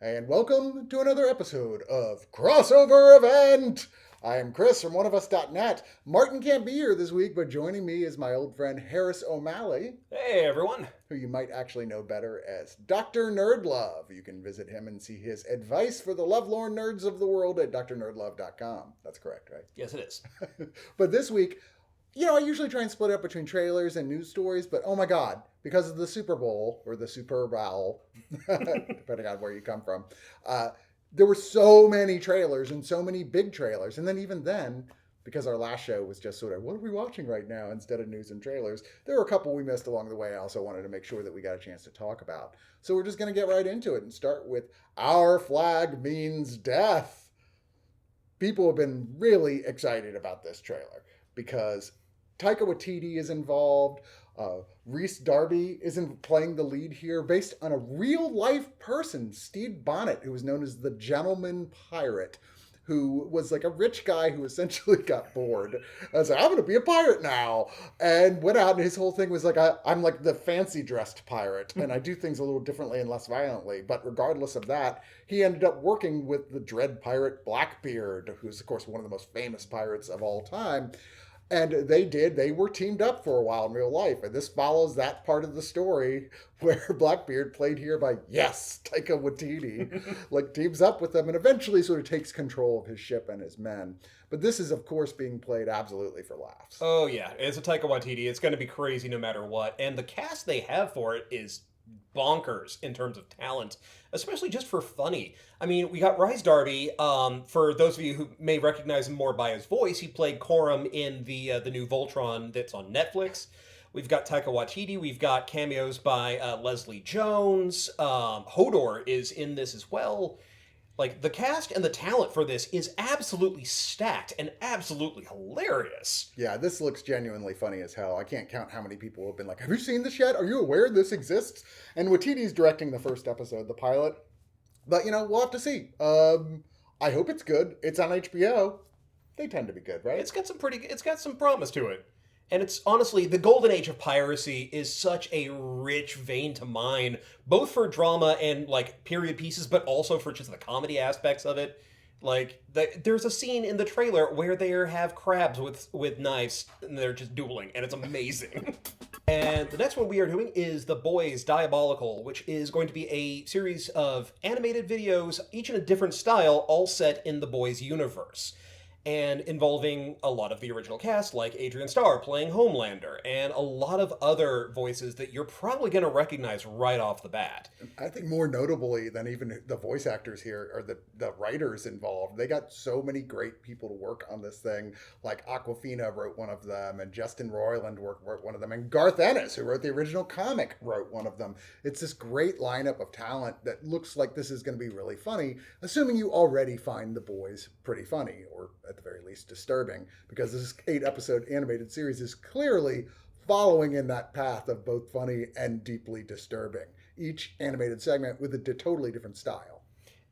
and welcome to another episode of Crossover Event. I am Chris from oneofus.net. Martin can't be here this week, but joining me is my old friend Harris O'Malley. Hey, everyone. Who you might actually know better as Dr. Nerdlove. You can visit him and see his advice for the lovelorn nerds of the world at drnerdlove.com. That's correct, right? Yes, it is. But this week, I usually try and split it up between trailers and news stories, but oh my God, because of the Super Bowl, or the Suburb Owl, depending on where you come from, there were so many trailers and so many big trailers. And then even then, because our last show was just sort of, what are we watching right now instead of news and trailers, there were a couple we missed along the way I also wanted to make sure that we got a chance to talk about. So we're just going to get right into it and start with Our Flag Means Death. People have been really excited about this trailer because Taika Waititi is involved. Rhys Darby isn't playing the lead here, based on a real-life person, Stede Bonnet, who was known as the Gentleman Pirate, who was like a rich guy who essentially got bored. I was like, I'm going to be a pirate now. And went out, and his whole thing was like, I'm like the fancy-dressed pirate, and I do things a little differently and less violently. But regardless of that, he ended up working with the dread pirate Blackbeard, who's, of course, one of the most famous pirates of all time. And they were teamed up for a while in real life. And this follows that part of the story where Blackbeard, played here by, yes, Taika Waititi, teams up with them and eventually sort of takes control of his ship and his men. But this is, of course, being played absolutely for laughs. Oh, yeah. It's a Taika Waititi. It's going to be crazy no matter what. And the cast they have for it is bonkers in terms of talent, especially just for funny. I mean, we got Rhys Darby. For those of you who may recognize him more by his voice, he played Coram in the new Voltron that's on Netflix. We've got Taika Waititi. We've got cameos by Leslie Jones. Hodor is in this as well. Like, the cast and the talent for this is absolutely stacked and absolutely hilarious. Yeah, this looks genuinely funny as hell. I can't count how many people have been like, have you seen this yet? Are you aware this exists? And Waititi's directing the first episode, the pilot. But, we'll have to see. I hope it's good. It's on HBO. They tend to be good, right? It's got some promise to it. And it's honestly, the golden age of piracy is such a rich vein to mine, both for drama and period pieces, but also for just the comedy aspects of it. There's a scene in the trailer where they have crabs with knives and they're just dueling, and it's amazing. And the next one we are doing is The Boys Diabolical, which is going to be a series of animated videos, each in a different style, all set in the Boys universe, and involving a lot of the original cast, like Adrian Starr playing Homelander, and a lot of other voices that you're probably going to recognize right off the bat. I think more notably than even the voice actors here are the writers involved. They got so many great people to work on this thing. Like Awkwafina wrote one of them, and Justin Roiland wrote one of them, and Garth Ennis, who wrote the original comic, wrote one of them. It's this great lineup of talent that looks like this is going to be really funny, assuming you already find The Boys pretty funny, or at the very least disturbing, because this 8-episode animated series is clearly following in that path of both funny and deeply disturbing. Each animated segment with a totally different style.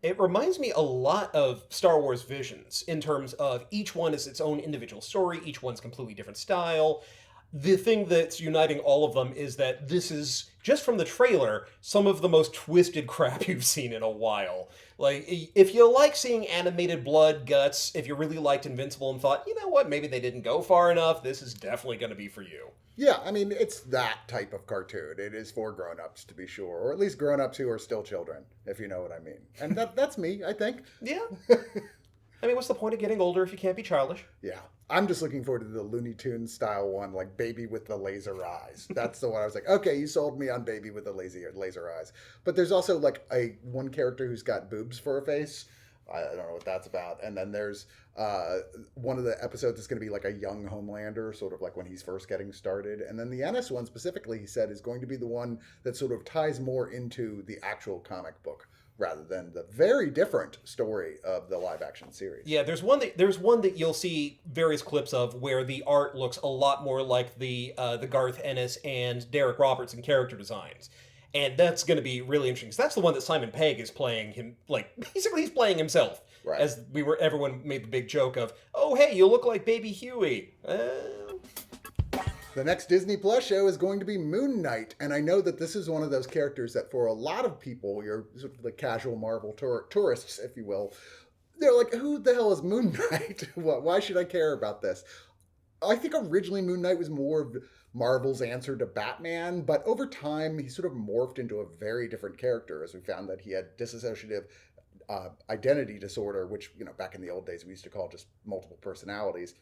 It reminds me a lot of Star Wars Visions in terms of each one is its own individual story, each one's completely different style. The thing that's uniting all of them is that this is, just from the trailer, some of the most twisted crap you've seen in a while. If you like seeing animated blood, guts, if you really liked Invincible and thought, you know what, maybe they didn't go far enough, this is definitely going to be for you. Yeah, I mean, it's that type of cartoon. It is for grown-ups, to be sure, or at least grown-ups who are still children, if you know what I mean. And that's me, I think. Yeah. I mean, what's the point of getting older if you can't be childish? Yeah. I'm just looking forward to the Looney Tunes style one, like Baby with the Laser Eyes. That's the one I was like, okay, you sold me on Baby with the laser eyes. But there's also one character who's got boobs for a face. I don't know what that's about. And then there's one of the episodes is going to be like a young Homelander, sort of like when he's first getting started. And then the Ennis one specifically, he said, is going to be the one that sort of ties more into the actual comic book, rather than the very different story of the live-action series. Yeah, there's one that you'll see various clips of where the art looks a lot more like the Garth Ennis and Derek Robertson character designs. And that's going to be really interesting, because that's the one that Simon Pegg is playing him, basically he's playing himself. Right. As everyone made the big joke of, oh, hey, you look like Baby Huey. The next Disney Plus show is going to be Moon Knight, and I know that this is one of those characters that for a lot of people, you're sort of the casual Marvel tourists, if you will, they're like, who the hell is Moon Knight? Why should I care about this? I think originally Moon Knight was more of Marvel's answer to Batman, but over time he sort of morphed into a very different character as we found that he had dissociative identity disorder, which, back in the old days we used to call just multiple personalities.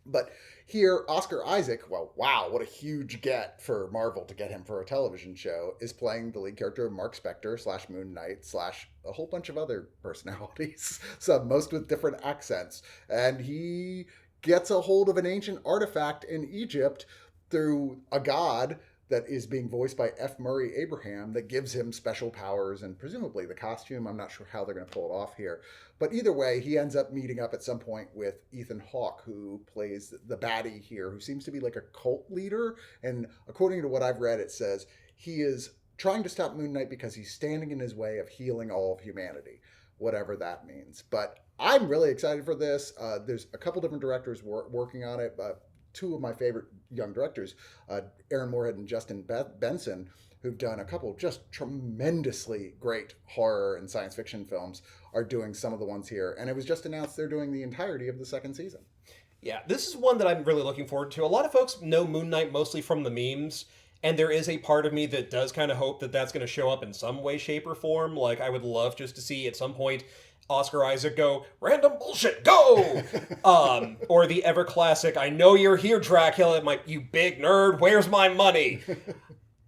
But here, Oscar Isaac, well, wow, what a huge get for Marvel to get him for a television show, is playing the lead character of Mark Spector / Moon Knight / a whole bunch of other personalities, some most with different accents. And he gets a hold of an ancient artifact in Egypt through a god that is being voiced by F. Murray Abraham that gives him special powers and presumably the costume. I'm not sure how they're going to pull it off here. But either way, he ends up meeting up at some point with Ethan Hawke, who plays the baddie here, who seems to be like a cult leader. And according to what I've read, it says he is trying to stop Moon Knight because he's standing in his way of healing all of humanity, whatever that means. But I'm really excited for this. There's a couple different directors working on it, but two of my favorite young directors, Aaron Moorhead and Justin Benson, who've done a couple just tremendously great horror and science fiction films, are doing some of the ones here. And it was just announced they're doing the entirety of the second season. Yeah, this is one that I'm really looking forward to. A lot of folks know Moon Knight mostly from the memes, and there is a part of me that does kind of hope that that's going to show up in some way, shape, or form. Like, I would love just to see at some point Oscar Isaac go, random bullshit, go! Or the ever classic, I know you're here, Dracula, you big nerd, where's my money?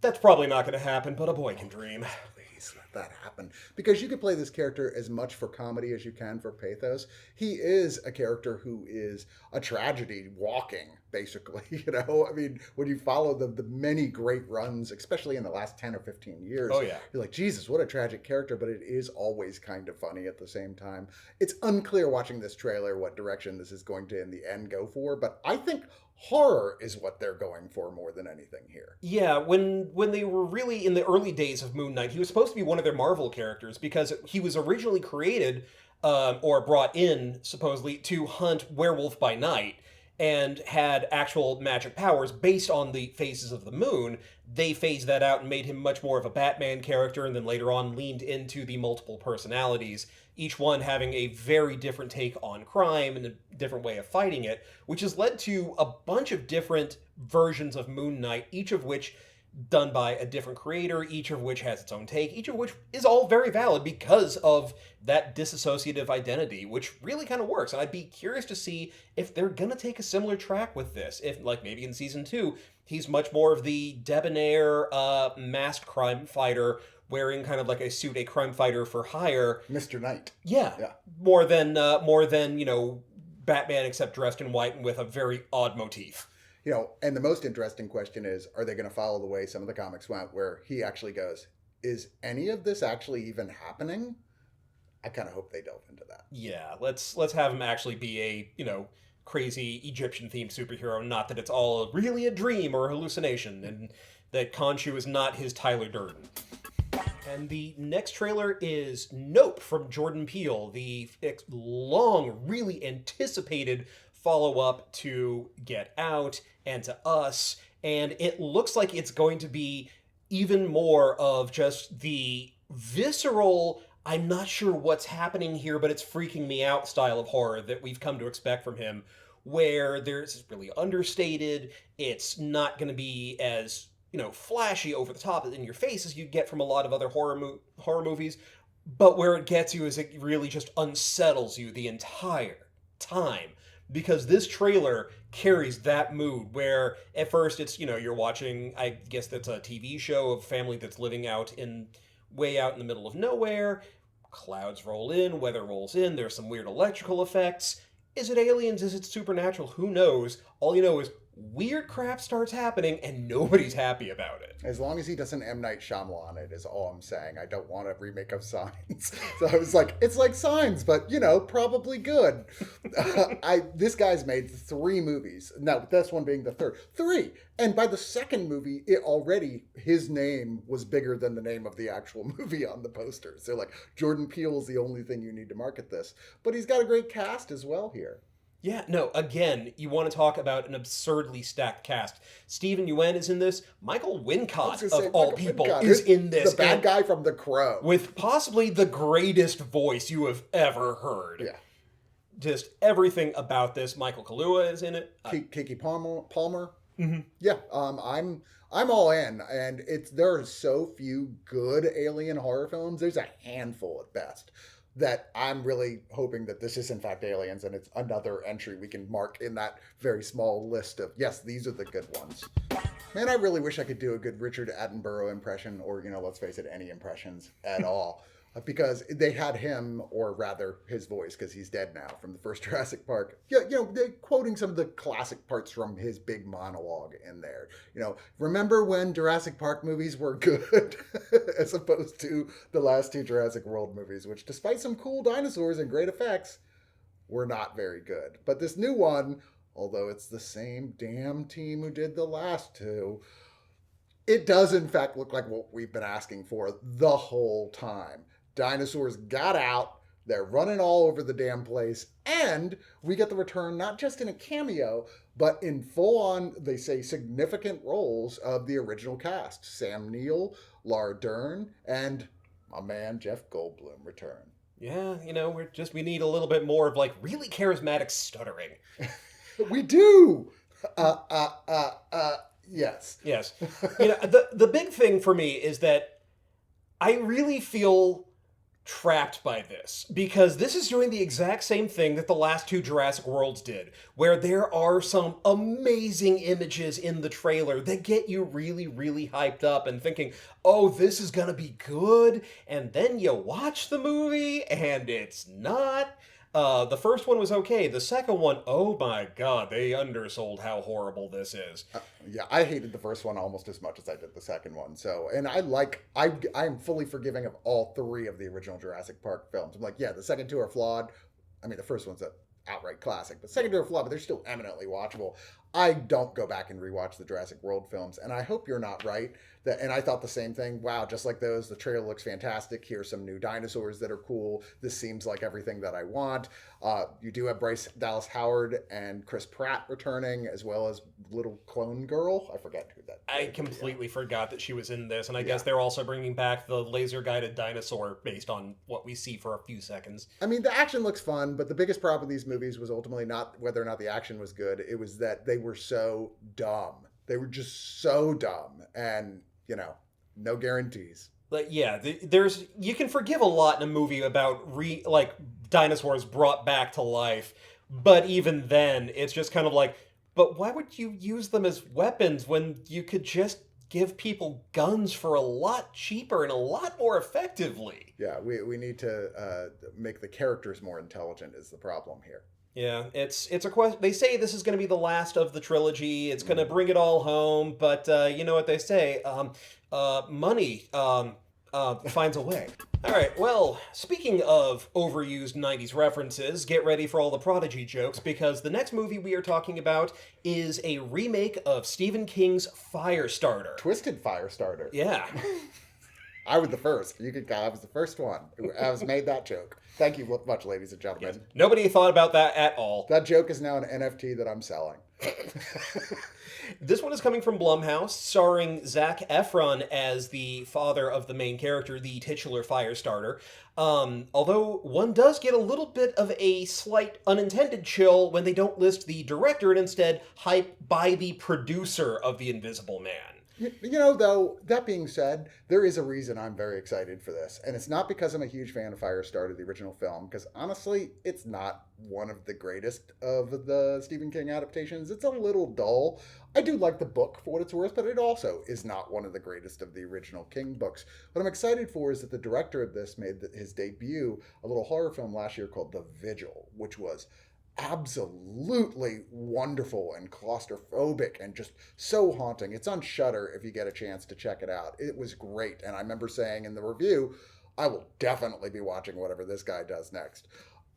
That's probably not going to happen, but a boy can dream. Please let that happen. Because you could play this character as much for comedy as you can for pathos. He is a character who is a tragedy walking, basically. I mean, when you follow the many great runs, especially in the last 10 or 15 years, oh, yeah. You're like, Jesus, what a tragic character, but it is always kind of funny at the same time. It's unclear watching this trailer what direction this is going to in the end go for, but I think horror is what they're going for more than anything here. Yeah, when they were really in the early days of Moon Knight, he was supposed to be one of their Marvel characters because he was originally created or brought in, supposedly, to hunt werewolf by night and had actual magic powers based on the phases of the moon. They phased that out and made him much more of a Batman character, and then later on leaned into the multiple personalities, each one having a very different take on crime and a different way of fighting it, which has led to a bunch of different versions of Moon Knight, each of which done by a different creator, each of which has its own take, each of which is all very valid because of that dissociative identity, which really kind of works. And I'd be curious to see if they're going to take a similar track with this. If, like, maybe in season 2, he's much more of the debonair, masked crime fighter, wearing kind of like a suit, a crime fighter for hire. Mr. Knight. Yeah. More than, Batman, except dressed in white and with a very odd motif. And the most interesting question is, are they going to follow the way some of the comics went, where he actually goes, is any of this actually even happening? I kind of hope they delve into that. Yeah, let's have him actually be a, crazy Egyptian-themed superhero, not that it's all really a dream or a hallucination, and that Khonshu is not his Tyler Durden. And the next trailer is Nope from Jordan Peele, the long, really anticipated follow-up to Get Out and to Us, and it looks like it's going to be even more of just the visceral, I'm not sure what's happening here, but it's freaking me out style of horror that we've come to expect from him, where there's really understated, it's not going to be as, flashy over the top in your face as you'd get from a lot of other horror movies, but where it gets you is it really just unsettles you the entire time. Because this trailer carries that mood where at first it's, you're watching, I guess that's a TV show of a family that's living way out in the middle of nowhere. Clouds roll in, weather rolls in, there's some weird electrical effects. Is it aliens? Is it supernatural? Who knows? All you know is weird crap starts happening and nobody's happy about it. As long as he doesn't M. Night Shyamalan it is all I'm saying. I don't want a remake of Signs. So I was like, it's like Signs, but, probably good. This guy's made 3 movies. Now, this one being the third. 3! And by the second movie, his name was bigger than the name of the actual movie on the posters. They're like, Jordan Peele is the only thing you need to market this. But he's got a great cast as well here. Yeah, no, again, you want to talk about an absurdly stacked cast. Stephen Yuen is in this. Michael I was Wincott, gonna of say all Michael people, Wincott, is in the this. bad And guy from The Crow. with possibly the greatest voice you have ever heard. Yeah, Just everything about this. Michael Kaluuya is in it. Kiki Palmer. Mhm. Yeah, I'm all in, and there are so few good alien horror films. There's a handful at best. That I'm really hoping that this is in fact Aliens, and it's another entry we can mark in that very small list of yes, these are the good ones. Man, I really wish I could do a good Richard Attenborough impression, or let's face it, any impressions at all. Because they had him, or rather his voice, because he's dead now from the first Jurassic Park. Yeah, they're quoting some of the classic parts from his big monologue in there. Remember when Jurassic Park movies were good, as opposed to the last two Jurassic World movies, which, despite some cool dinosaurs and great effects, were not very good. But this new one, although it's the same damn team who did the last two, it does in fact look like what we've been asking for the whole time. Dinosaurs got out, they're running all over the damn place, and we get the return not just in a cameo, but in full on, they say, significant roles of the original cast. Sam Neill, Laura Dern, and my man Jeff Goldblum return. Yeah, we need a little bit more of like really charismatic stuttering. We do! Yes. Yes. The big thing for me is that I really feel trapped by this because this is doing the exact same thing that the last two Jurassic Worlds did, where there are some amazing images in the trailer that get you really, really hyped up and thinking, oh, this is gonna be good, and then you watch the movie and it's not. The first one was okay. The second one, oh my god, they undersold how horrible this is. Yeah, I hated the first one almost as much as I did the second one. So, and I'm fully forgiving of all three of the original Jurassic Park films. I'm like, yeah, the second two are flawed. I mean, the first one's an outright classic, but the second two are flawed, but they're still eminently watchable. I don't go back and rewatch the Jurassic World films, and I hope you're not right. And I thought the same thing. Wow, just like those, the trailer looks fantastic. Here's some new dinosaurs that are cool. This seems like everything that I want. You do have Bryce Dallas Howard and Chris Pratt returning, as well as little clone girl. I forget who that. I completely forgot that she was in this, and I guess they're also bringing back the laser-guided dinosaur based on what we see for a few seconds. I mean, the action looks fun, but the biggest problem with these movies was ultimately not whether or not the action was good. It was that they were so dumb. They were just so dumb, and no guarantees. But yeah, you can forgive a lot in a movie about dinosaurs brought back to life, but even then, it's just kind of like, but why would you use them as weapons when you could just give people guns for a lot cheaper and a lot more effectively? Yeah, we need to make the characters more intelligent is the problem here. Yeah, it's a question. They say this is going to be the last of the trilogy. It's going to bring it all home, but you know what they say? Money finds a way. All right, well, speaking of overused 90s references, get ready for all the Prodigy jokes, because the next movie we are talking about is a remake of Stephen King's Firestarter. Twisted Firestarter. Yeah. I was the first. I was the first one. I was made that joke. Thank you much, ladies and gentlemen. Yes. Nobody thought about that at all. That joke is now an NFT that I'm selling. This one is coming from Blumhouse, starring Zac Efron as the father of the main character, the titular Firestarter. Although one does get a little bit of a slight unintended chill when they don't list the director and instead hype by the producer of The Invisible Man. Though, that being said, there is a reason I'm very excited for this. And it's not because I'm a huge fan of Firestarter, the original film, because honestly, it's not one of the greatest of the Stephen King adaptations. It's a little dull. I do like the book for what it's worth, but it also is not one of the greatest of the original King books. What I'm excited for is that the director of this made his debut, a little horror film last year called The Vigil, which was absolutely wonderful and claustrophobic and just so haunting. It's on Shudder if you get a chance to check it out. It was great. And I remember saying in the review, I will definitely be watching whatever this guy does next.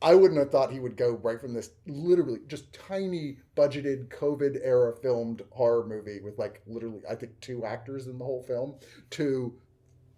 I wouldn't have thought he would go right from this literally just tiny budgeted COVID era filmed horror movie with literally, I think 2 actors in the whole film to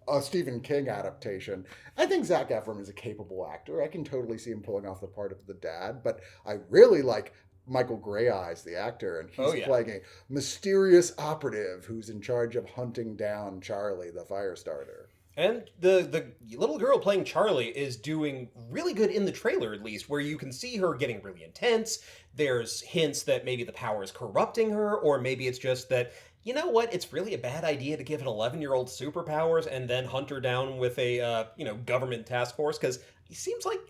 a Stephen King adaptation. I think Zac Efron is a capable actor. I can totally see him pulling off the part of the dad, but I really like Michael Greyeyes, the actor, and Oh, he's yeah. playing a mysterious operative who's in charge of hunting down Charlie, the Firestarter. And the little girl playing Charlie is doing really good in the trailer, at least, where you can see her getting really intense. There's hints that maybe the power is corrupting her, or maybe it's just that, you know what, it's really a bad idea to give an 11-year-old superpowers and then hunt her down with a, government task force, because it seems like,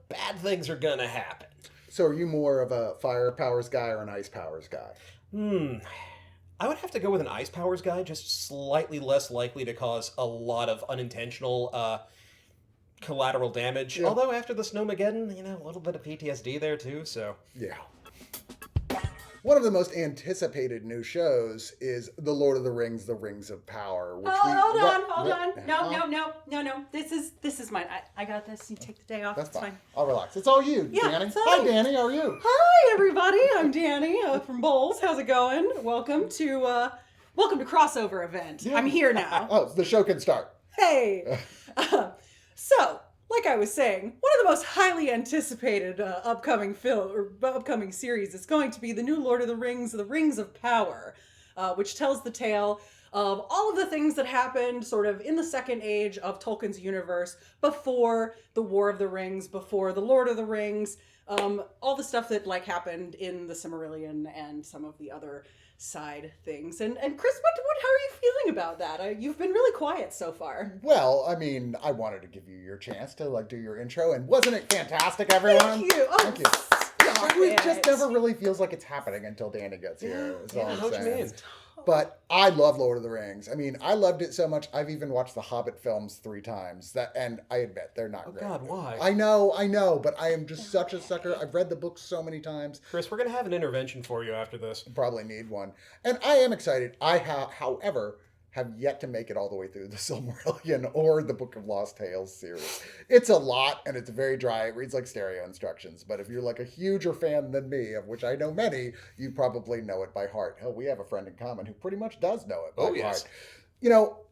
bad things are gonna happen. So are you more of a fire powers guy or an ice powers guy? I would have to go with an ice powers guy, just slightly less likely to cause a lot of unintentional collateral damage. Yeah. Although after the Snowmageddon, a little bit of PTSD there too, so... Yeah. One of the most anticipated new shows is The Lord of the Rings, The Rings of Power. Which Hold on. No. This is mine. I got this. You take the day off. That's it's fine. I'll relax. It's all you, Yeah, Danny. it's all Hi, me. Danny. How are you? Hi, everybody. I'm Danny from Bowles. How's it going? Welcome to crossover event. Yeah. I'm here now. Oh, the show can start. Hey. So, like I was saying, one of the most highly anticipated upcoming series is going to be the new Lord of the Rings of Power, which tells the tale of all of the things that happened sort of in the Second Age of Tolkien's universe before the War of the Rings, before the Lord of the Rings, all the stuff that happened in the Silmarillion and some of the other side things. And Chris, how are you feeling about that? You've been really quiet so far. Well, I mean, I wanted to give you your chance to do your intro, and wasn't it fantastic, everyone? Thank you. Oh, Thank you. stop It just it. never really feels like it's happening until Danny gets here. Is all Yeah, I'm what you saying. mean? But I love Lord of the Rings. I mean, I loved it so much. I've even watched the Hobbit films 3 times. And I admit they're not great. God, why? I know, but I am just such a sucker. I've read the books so many times. Chris, we're gonna have an intervention for you after this. Probably need one. And I am excited. I however, have yet to make it all the way through the Silmarillion or the Book of Lost Tales series. It's a lot, and it's very dry. It reads like stereo instructions. But if you're a huger fan than me, of which I know many, you probably know it by heart. Hell, we have a friend in common who pretty much does know it by Oh, yes. heart.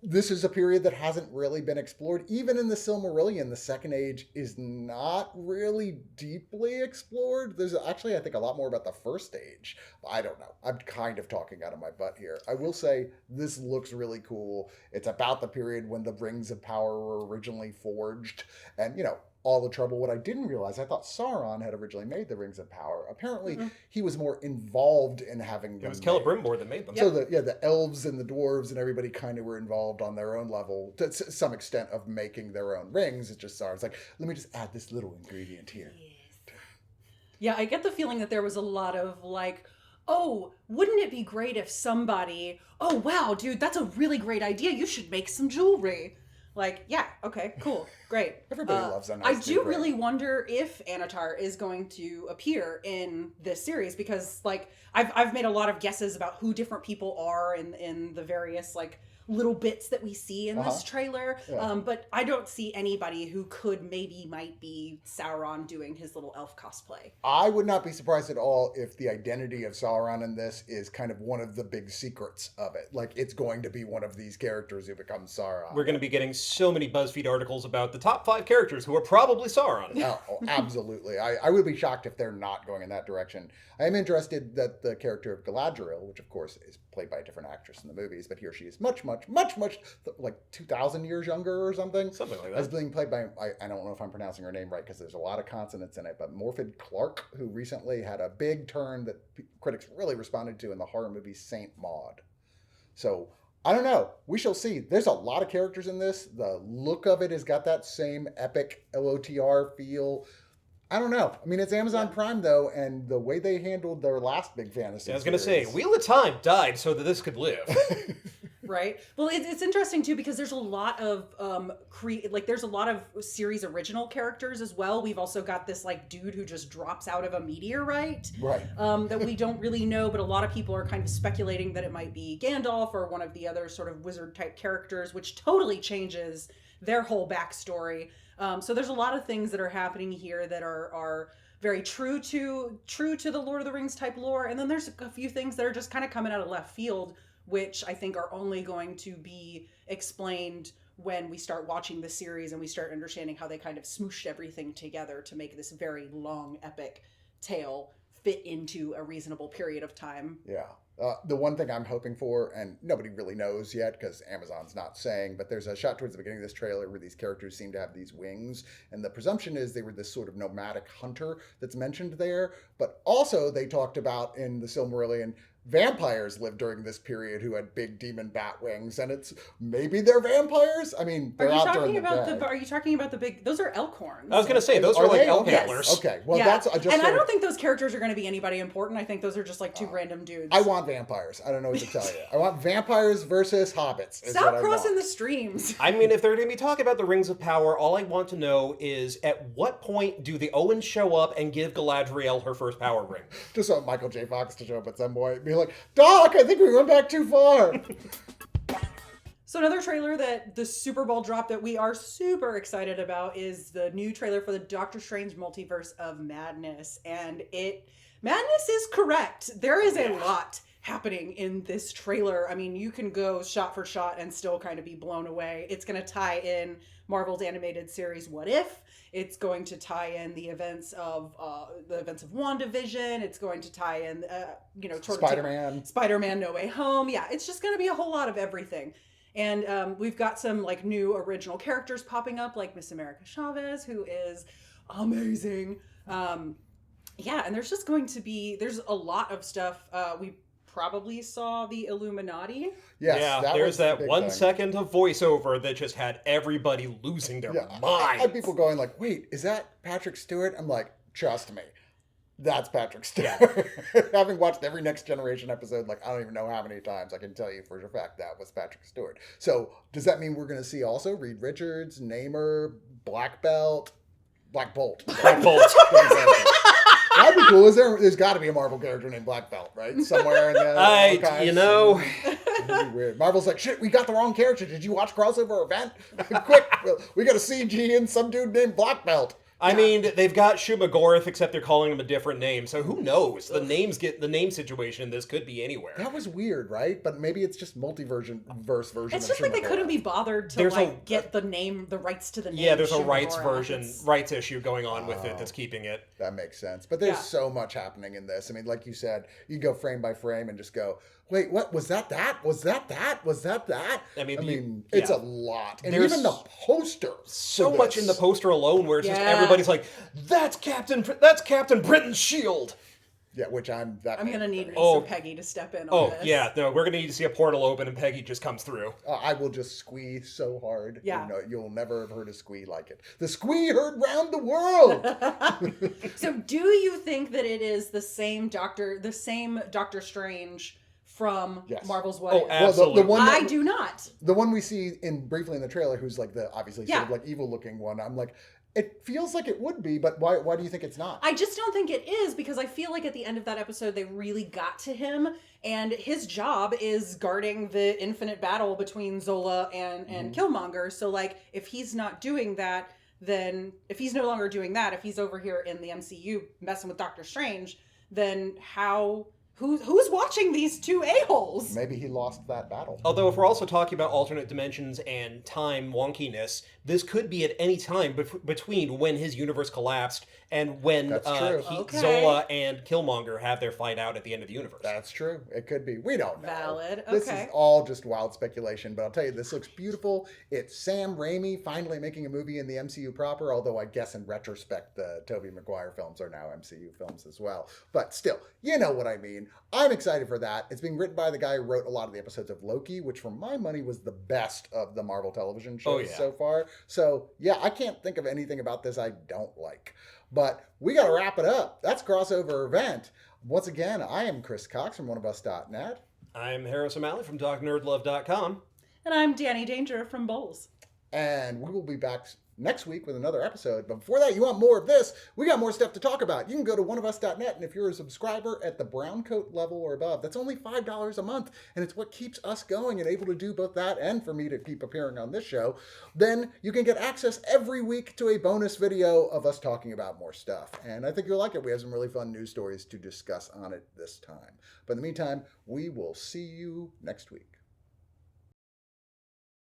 This is a period that hasn't really been explored. Even in the Silmarillion, the Second Age is not really deeply explored. There's actually, I think, a lot more about the First Age. I don't know. I'm kind of talking out of my butt here. I will say this looks really cool. It's about the period when the Rings of Power were originally forged. And, all the trouble. What I didn't realize, I thought Sauron had originally made the Rings of Power. Apparently, he was more involved in having them It was made. Celebrimbor that made them. So the elves and the dwarves and everybody kind of were involved on their own level to some extent of making their own rings. It's just Sauron's like, let me just add this little ingredient here. Yeah, I get the feeling that there was a lot of oh, wouldn't it be great if somebody, oh wow, dude, that's a really great idea. You should make some jewelry. Yeah, okay, cool, great. Everybody loves a nice I new do ring. really wonder if Anatar is going to appear in this series because, I've made a lot of guesses about who different people are in the various little bits that we see in this trailer. Yeah. But I don't see anybody who might be Sauron doing his little elf cosplay. I would not be surprised at all if the identity of Sauron in this is kind of one of the big secrets of it. It's going to be one of these characters who becomes Sauron. We're gonna be getting so many BuzzFeed articles about the top 5 characters who are probably Sauron. Oh, absolutely. I would be shocked if they're not going in that direction. I am interested that the character of Galadriel, which of course is played by a different actress in the movies, but here she is much, 2,000 years younger or something. Something like As that. being played by, I don't know if I'm pronouncing her name right because there's a lot of consonants in it, but Morfydd Clark, who recently had a big turn that critics really responded to in the horror movie Saint Maud. So, I don't know. We shall see. There's a lot of characters in this. The look of it has got that same epic LOTR feel. I don't know. I mean, it's Amazon Prime, though, and the way they handled their last big fantasy I was gonna series- say, Wheel of Time died so that this could live. Right. Well, it's interesting too because there's a lot of there's a lot of series original characters as well. We've also got this dude who just drops out of a meteorite, Right. that we don't really know, but a lot of people are kind of speculating that it might be Gandalf or one of the other sort of wizard type characters, which totally changes their whole backstory. So there's a lot of things that are happening here that are very true to the Lord of the Rings type lore, and then there's a few things that are just kind of coming out of left field, which I think are only going to be explained when we start watching the series and we start understanding how they kind of smooshed everything together to make this very long, epic tale fit into a reasonable period of time. Yeah. The one thing I'm hoping for, and nobody really knows yet because Amazon's not saying, but there's a shot towards the beginning of this trailer where these characters seem to have these wings, and the presumption is they were this sort of nomadic hunter that's mentioned there. But also they talked about in the Silmarillion, vampires lived during this period who had big demon bat wings, and it's maybe they're vampires. I mean, they're out during the day. Are you talking about the big? Those are elk horns. I was gonna say those are like elk antlers. Okay, well yeah. that's just. And I don't think those characters are going to be anybody important. I think those are just like two random dudes. I want vampires. I don't know what to tell you. I want vampires versus hobbits. Stop crossing the streams. I mean, if they're going to be talking about the Rings of Power, all I want to know is at what point do the Owens show up and give Galadriel her first power ring? Just want Michael J. Fox to show up at some point and be like, Doc, I think we went back too far. So another trailer that the Super Bowl dropped that we are super excited about is the new trailer for the Doctor Strange Multiverse of Madness. And madness is correct. There is a lot happening in this trailer. I mean, you can go shot for shot and still kind of be blown away. It's going to tie in Marvel's animated series What If. It's going to tie in the events of WandaVision. It's going to tie in, Spider-Man No Way Home. Yeah, it's just going to be a whole lot of everything. And we've got some like new original characters popping up, like Miss America Chavez, who is amazing. And there's a lot of stuff. We probably saw the Illuminati. Yes, there's that 1 second of voiceover that just had everybody losing their minds. I had people going like, wait, is that Patrick Stewart? I'm like, trust me. That's Patrick Stewart. Having watched every Next Generation episode, like, I don't even know how many times, I can tell you for a fact that was Patrick Stewart. So, does that mean we're going to see also Reed Richards, Namor, Black Bolt? That'd be cool. There's got to be a Marvel character named Black Belt, right? Somewhere in the archives. It'd be weird. Marvel's like, shit, we got the wrong character. Did you watch Crossover Event? Quick, we got a CG in some dude named Black Belt. I mean, they've got Shumagorath, except they're calling him a different name. So who knows? The name situation in this could be anywhere. That was weird, right? But maybe it's just version. It's just like they couldn't be bothered to get the rights to the name. Yeah, there's a rights issue going on with it that's keeping it. That makes sense. But there's so much happening in this. I mean, like you said, you go frame by frame and just go, wait, what was that? Was that? I mean, it's a lot. And even the poster. So much in the poster alone where it's just everybody's like, that's Captain Britain's shield. Yeah, which I'm gonna need some Peggy to step in on this. Oh, yeah, no, we're gonna need to see a portal open and Peggy just comes through. I will just squee so hard. Yeah. You'll never have heard a squee like it. The squee heard round the world! So do you think that it is the same Doctor Strange from Marvel's What If? Absolutely. Well, I do not. The one we see briefly in the trailer, who's like the obviously sort of like evil looking one, I'm like, it feels like it would be, but why do you think it's not? I just don't think it is, because I feel like at the end of that episode they really got to him, and his job is guarding the infinite battle between Zola and Killmonger. So like, if he's not doing that, then if he's no longer doing that, if he's over here in the MCU messing with Doctor Strange, then who's watching these two a-holes? Maybe he lost that battle. Although if we're also talking about alternate dimensions and time wonkiness, this could be at any time between when his universe collapsed and when Zola and Killmonger have their fight out at the end of the universe. That's true. It could be. We don't know. Valid. Okay. This is all just wild speculation, but I'll tell you, this looks beautiful. It's Sam Raimi finally making a movie in the MCU proper, although I guess in retrospect, the Tobey Maguire films are now MCU films as well. But still, you know what I mean. I'm excited for that. It's being written by the guy who wrote a lot of the episodes of Loki, which for my money was the best of the Marvel television shows so far. So yeah, I can't think of anything about this I don't like. But we got to wrap it up. That's Crossover Event. Once again, I am Chris Cox from oneofus.net. I'm Harris O'Malley from DocNerdLove.com. And I'm Danni Danger from Bowls. And we will be back next week with another episode. But before that, you want more of this? We got more stuff to talk about. You can go to oneofus.net, and if you're a subscriber at the brown coat level or above, that's only $5 a month, and it's what keeps us going and able to do both that and for me to keep appearing on this show. Then you can get access every week to a bonus video of us talking about more stuff. And I think you'll like it. We have some really fun news stories to discuss on it this time. But in the meantime, we will see you next week.